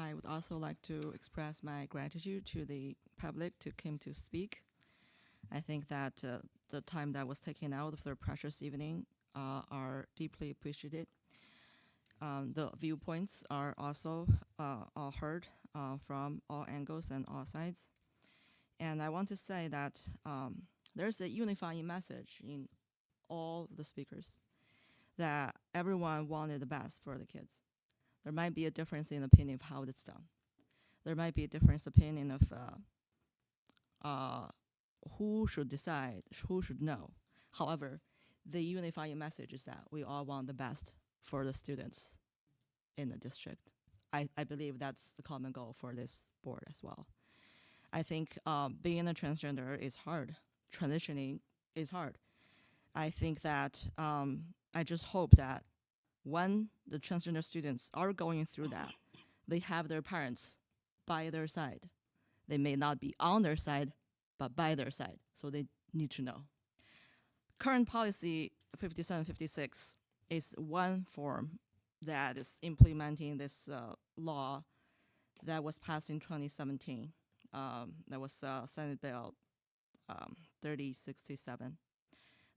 I would also like to express my gratitude to the public to come to speak. I think that the time that was taken out of their precious evening are deeply appreciated. The viewpoints are also all heard from all angles and all sides. And I want to say that there's a unifying message in all the speakers that everyone wanted the best for the kids. There might be a difference in opinion of how it's done. There might be a different opinion of who should decide, who should know. However, the unifying message is that we all want the best for the students in the district. I believe that's the common goal for this board as well. I think being a transgender is hard. Transitioning is hard. I think that I just hope that when the transgender students are going through that, they have their parents by their side. They may not be on their side, but by their side. So they need to know. Current policy 5756 is one form that is implementing this law that was passed in 2017. That was Senate Bill 3067.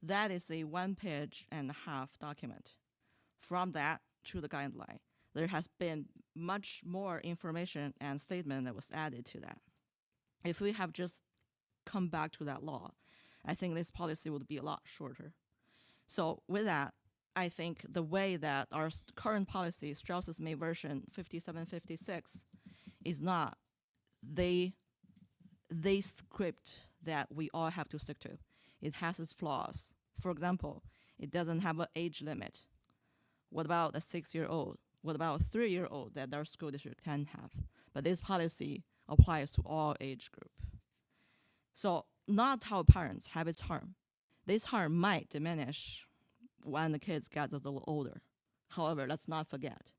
That is a 1.5-page document. From that to the guideline, there has been much more information and statement that was added to that. If we have just come back to that law, I think this policy would be a lot shorter. So with that, I think the way that our current policy, Strauss's May version 5756, is not the script that we all have to stick to. It has its flaws. For example, it doesn't have an age limit. What about a 6-year-old? What about a 3-year-old that our school district can have? But this policy applies to all age group. So not how parents have its harm. This harm might diminish when the kids get a little older. However, let's not forget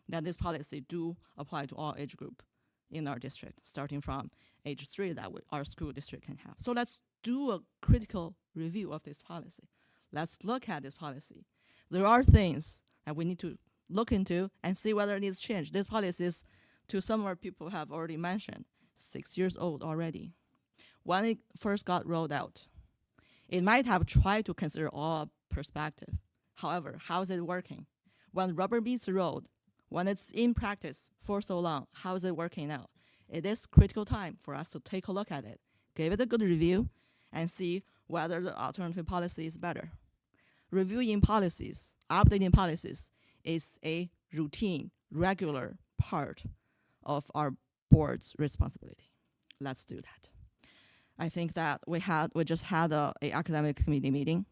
that this policy do apply to all age group in our district, starting from age 3 that our school district can have. So let's do a critical review of this policy. Let's look at this policy. There are things that we need to look into and see whether it needs change. This policy is, to some of our people have already mentioned, 6 years old already. When it first got rolled out, it might have tried to consider all perspective. However, how is it working? When rubber meets the road, when it's in practice for so long, how is it working out? It is critical time for us to take a look at it, give it a good review, and see whether the alternative policy is better. Reviewing policies, updating policies is a routine, regular part of our board's responsibility. Let's do that. I think that we just had a academic committee meeting.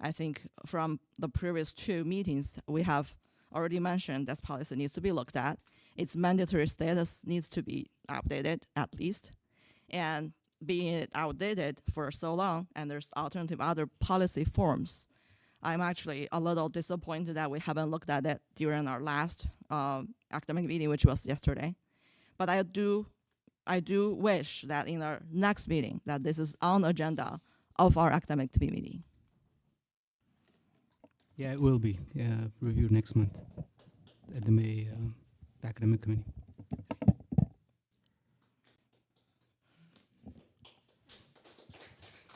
I think from the previous 2 meetings, we have already mentioned this policy needs to be looked at. Its mandatory status needs to be updated at least. And being outdated for so long, and there's alternative other policy forms, I'm actually a little disappointed that we haven't looked at it during our last academic meeting, which was yesterday. But I do wish that in our next meeting that this is on the agenda of our academic committee meeting. Yeah, it will be reviewed next month at the May academic committee.